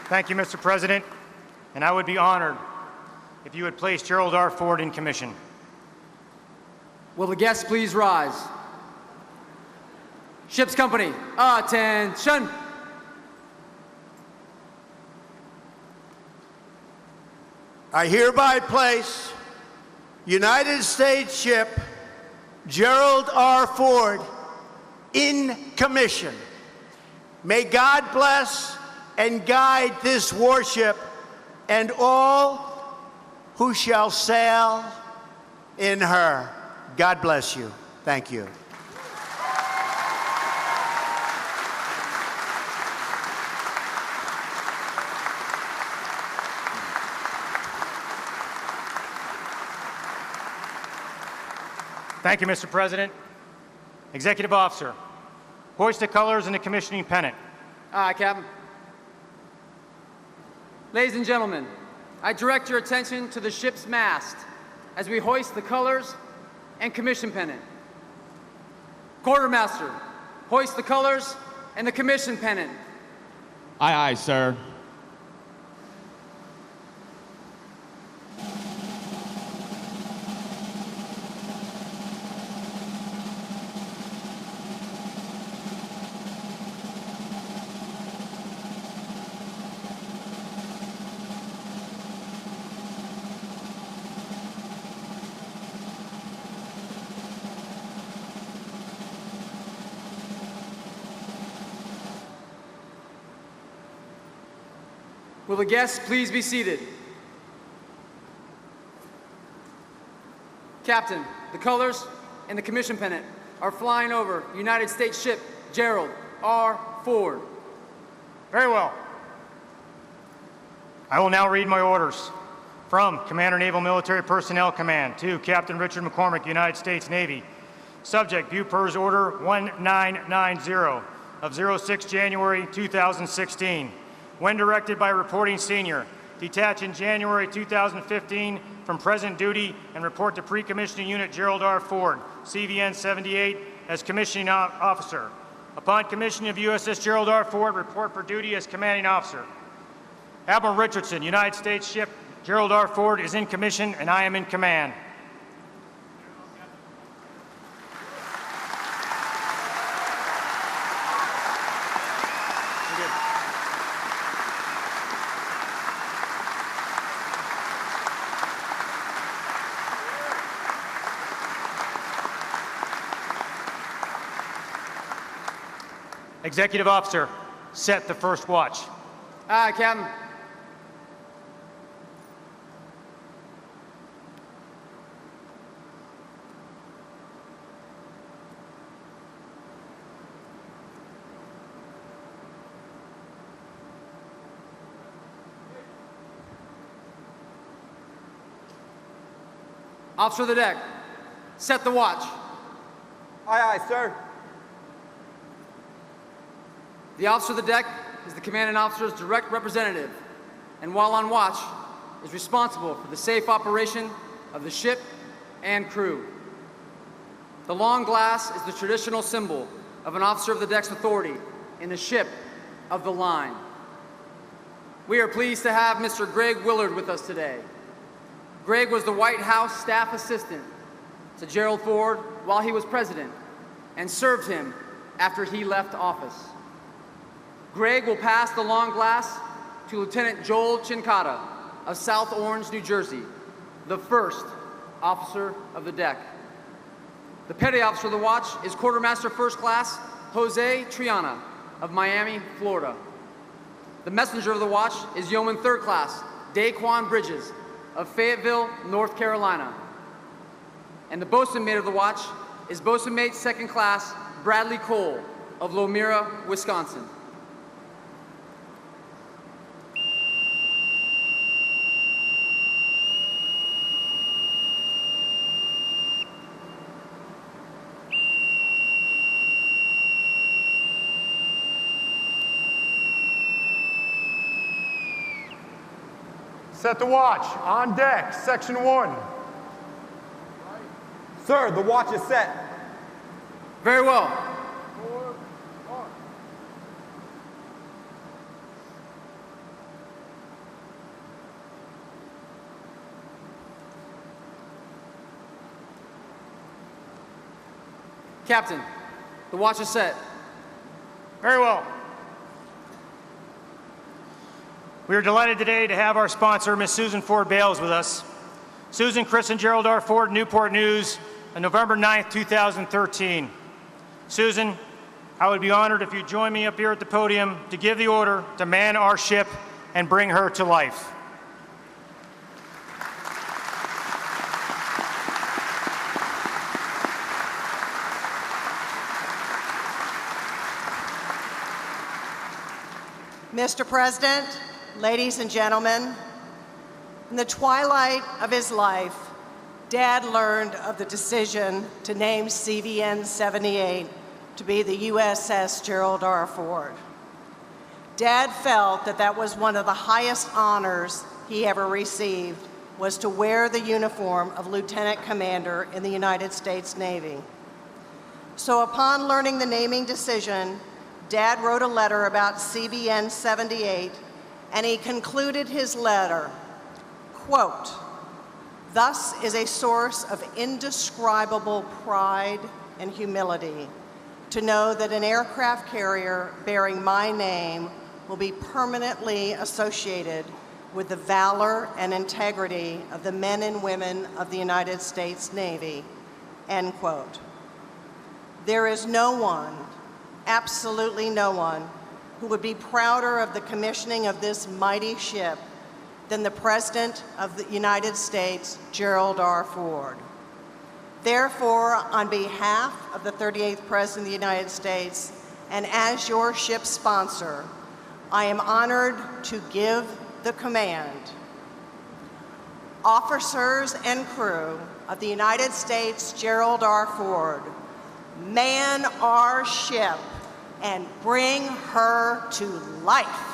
Thank you, Mr. President, and I would be honored if you would place Gerald R. Ford in commission. Will the guests please rise? Ship's company, attention! I hereby place United States ship Gerald R. Ford in commission. May God bless and guide this warship and all who shall sail in her. God bless you. Thank you. Thank you, Mr. President. Executive Officer, hoist the colors and the commissioning pennant. Aye, Captain. Ladies and gentlemen, I direct your attention to the ship's mast as we hoist the colors and commission pennant. Quartermaster, hoist the colors and the commission pennant. Aye, aye, sir. Will the guests please be seated? Captain, the colors and the commission pennant are flying over United States ship Gerald R. Ford. Very well. I will now read my orders. From Commander Naval Military Personnel Command to Captain Richard McCormick, United States Navy. Subject, View PERS Order 1990 of 06 January 2016. When directed by Reporting Senior, detach in January 2015 from present duty and report to Pre-Commissioning Unit Gerald R. Ford, CVN 78, as Commissioning Officer. Upon commissioning of USS Gerald R. Ford, report for duty as Commanding Officer. Admiral Richardson, United States ship Gerald R. Ford is in commission and I am in command. Executive Officer, set the first watch. Aye, Captain. Officer of the deck, set the watch. Aye, aye, sir. The officer of the deck is the commanding officer's direct representative, and while on watch, is responsible for the safe operation of the ship and crew. The long glass is the traditional symbol of an officer of the deck's authority in the ship of the line. We are pleased to have Mr. Greg Willard with us today. Greg was the White House staff assistant to Gerald Ford while he was president and served him after he left office. Greg will pass the long glass to Lieutenant Joel Chincata of South Orange, New Jersey, the first officer of the deck. The petty officer of the watch is Quartermaster First Class Jose Triana of Miami, Florida. The messenger of the watch is Yeoman Third Class Daquan Bridges of Fayetteville, North Carolina. And the bosun mate of the watch is Bosun Mate Second Class Bradley Cole of Lomira, Wisconsin. Set the watch. On deck, Section 1. Sir, the watch is set. Very well. Captain, the watch is set. Very well. We are delighted today to have our sponsor, Ms. Susan Ford Bales, with us. Susan, Chris, and Gerald R. Ford, Newport News, on November 9th, 2013. Susan, I would be honored if you join me up here at the podium to give the order to man our ship and bring her to life. Mr. President, ladies and gentlemen, in the twilight of his life, Dad learned of the decision to name CVN 78 to be the USS Gerald R. Ford. Dad felt that that was one of the highest honors he ever received, was to wear the uniform of Lieutenant Commander in the United States Navy. So upon learning the naming decision, Dad wrote a letter about CVN 78, and he concluded his letter, quote, "Thus is a source of indescribable pride and humility to know that an aircraft carrier bearing my name will be permanently associated with the valor and integrity of the men and women of the United States Navy," end quote. There is no one, absolutely no one, who would be prouder of the commissioning of this mighty ship than the President of the United States, Gerald R. Ford. Therefore, on behalf of the 38th President of the United States, and as your ship sponsor, I am honored to give the command. Officers and crew of the United States Gerald R. Ford, man our ship and bring her to life.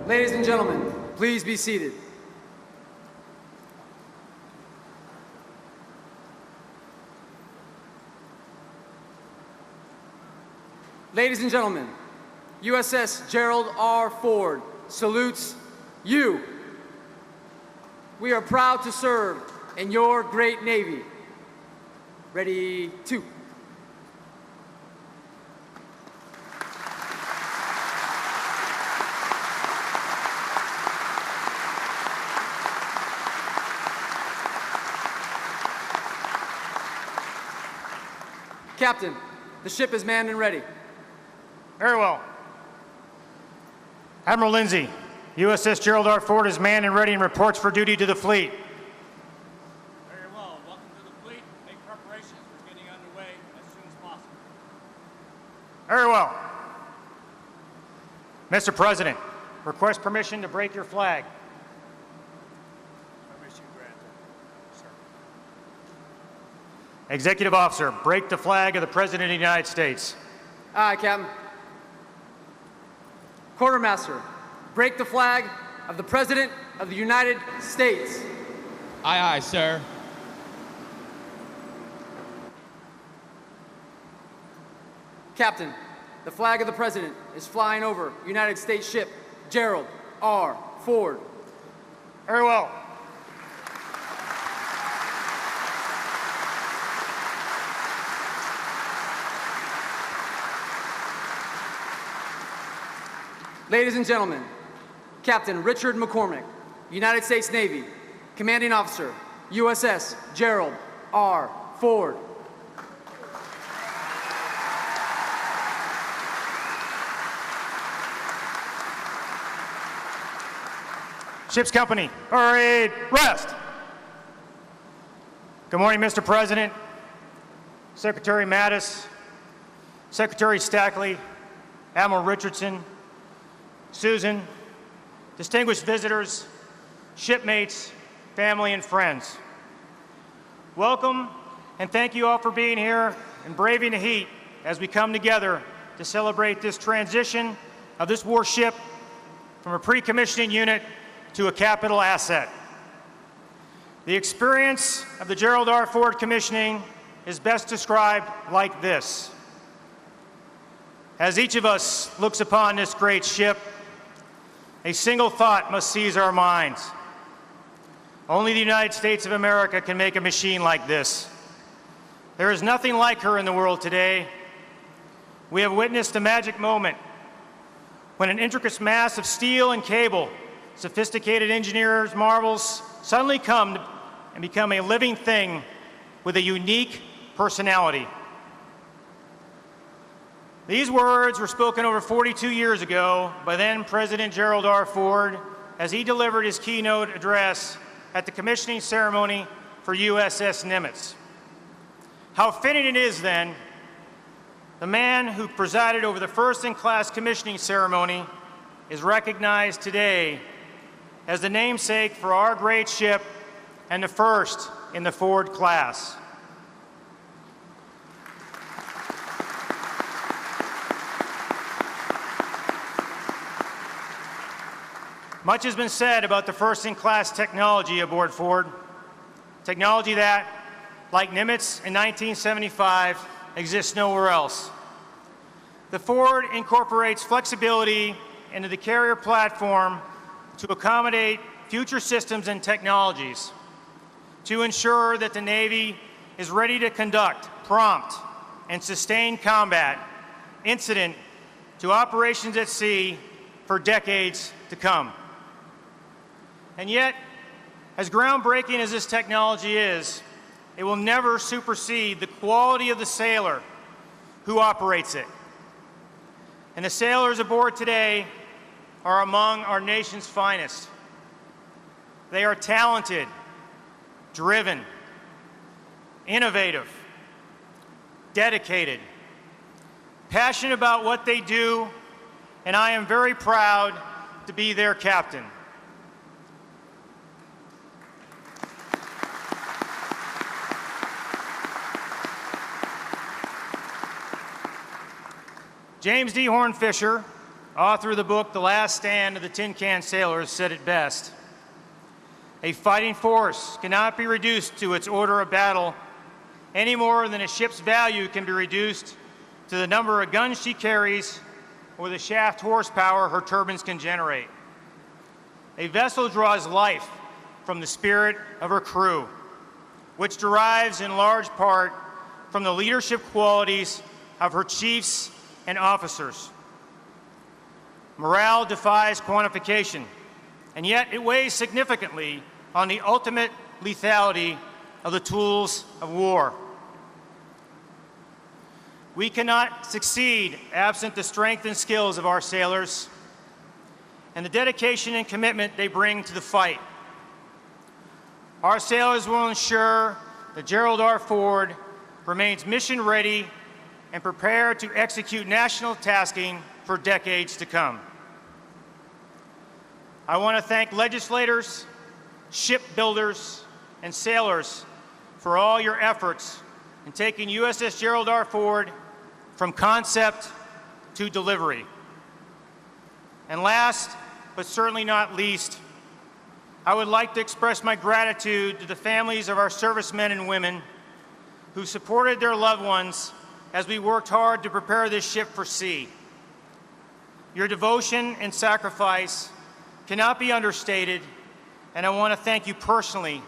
Ladies and gentlemen, please be seated. Ladies and gentlemen, USS Gerald R. Ford salutes you. We are proud to serve in your great Navy. Ready, two. Captain, the ship is manned and ready. Very well. Admiral Lindsay, USS Gerald R. Ford is manned and ready and reports for duty to the fleet. Very well. Welcome to the fleet. Make preparations for getting underway as soon as possible. Very well. Mr. President, request permission to break your flag. Permission granted, sir. Executive Officer, break the flag of the President of the United States. Aye, Captain. Quartermaster, break the flag of the President of the United States. Aye, aye, sir. Captain, the flag of the President is flying over United States ship Gerald R. Ford. Very well. Ladies and gentlemen, Captain Richard McCormick, United States Navy, Commanding Officer, USS Gerald R. Ford. Ship's company, parade, rest. Good morning, Mr. President, Secretary Mattis, Secretary Stackley, Admiral Richardson, Susan, distinguished visitors, shipmates, family, and friends. Welcome, and thank you all for being here and braving the heat as we come together to celebrate this transition of this warship from a pre-commissioning unit to a capital asset. The experience of the Gerald R. Ford commissioning is best described like this. As each of us looks upon this great ship, a single thought must seize our minds. Only the United States of America can make a machine like this. There is nothing like her in the world today. We have witnessed a magic moment when an intricate mass of steel and cable, sophisticated engineers' marvels, suddenly come and become a living thing with a unique personality. These words were spoken over 42 years ago by then President Gerald R. Ford as he delivered his keynote address at the commissioning ceremony for USS Nimitz. How fitting it is then, the man who presided over the first-in-class commissioning ceremony is recognized today as the namesake for our great ship and the first in the Ford class. Much has been said about the first-in-class technology aboard Ford, technology that, like Nimitz in 1975, exists nowhere else. The Ford incorporates flexibility into the carrier platform to accommodate future systems and technologies, to ensure that the Navy is ready to conduct prompt and sustained combat incident to operations at sea for decades to come. And yet, as groundbreaking as this technology is, it will never supersede the quality of the sailor who operates it. And the sailors aboard today are among our nation's finest. They are talented, driven, innovative, dedicated, passionate about what they do, and I am very proud to be their captain. James D. Horn Fisher, author of the book The Last Stand of the Tin Can Sailors, said it best: "A fighting force cannot be reduced to its order of battle any more than a ship's value can be reduced to to the number of guns she carries or the shaft horsepower her turbines can generate. A vessel draws life from the spirit of her crew, which derives in large part from the leadership qualities of her chiefs and officers. Morale defies quantification, and yet it weighs significantly on the ultimate lethality of the tools of war. We cannot succeed absent the strength and skills of our sailors and the dedication and commitment they bring to the fight. Our sailors will ensure that Gerald R. Ford remains mission ready and prepared to execute national tasking for decades to come. I want to thank legislators, shipbuilders, and sailors for all your efforts in taking USS Gerald R. Ford from concept to delivery. And last, but certainly not least, I would like to express my gratitude to the families of our servicemen and women who supported their loved ones as we worked hard to prepare this ship for sea. Your devotion and sacrifice cannot be understated, and I want to thank you personally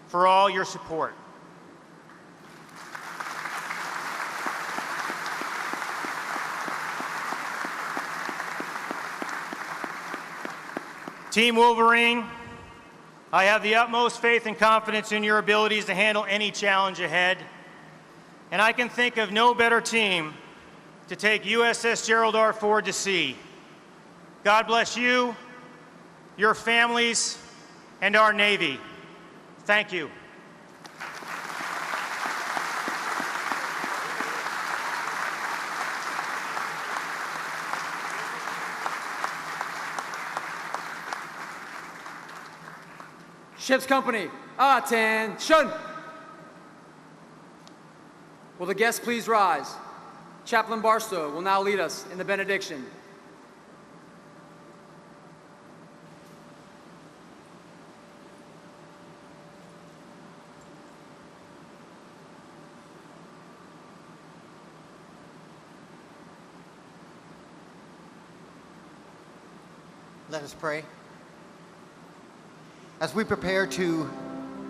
for all your support. Team Wolverine, I have the utmost faith and confidence in your abilities to handle any challenge ahead, and I can think of no better team to take USS Gerald R. Ford to sea. God bless you, your families, and our Navy. Thank you. Ship's company, attention! Will the guests please rise? Chaplain Barstow will now lead us in the benediction. Let us pray. As we prepare to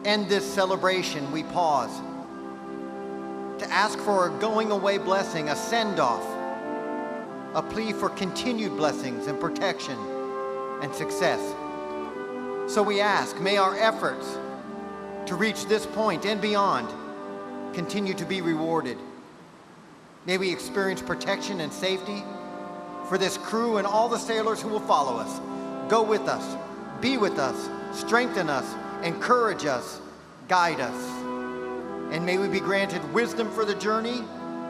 end this celebration, we pause to ask for a going away blessing, a send-off, a plea for continued blessings and protection and success. So we ask, may our efforts to reach this point and beyond continue to be rewarded. May we experience protection and safety for this crew and all the sailors who will follow us. Go with us, be with us, strengthen us, encourage us, guide us. And may we be granted wisdom for the journey,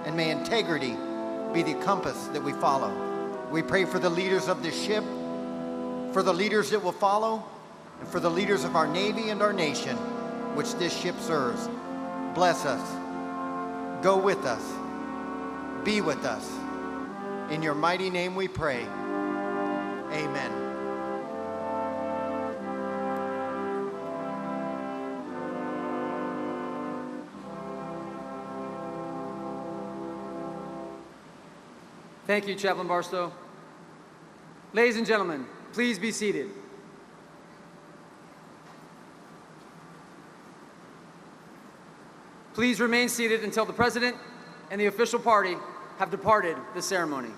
and may integrity be the compass that we follow. We pray for the leaders of this ship, for the leaders that will follow, and for the leaders of our Navy and our nation, which this ship serves. Bless us. Go with us. Be with us. In your mighty name we pray. Amen. Thank you, Chaplain Barstow. Ladies and gentlemen, please be seated. Please remain seated until the President and the official party have departed the ceremony.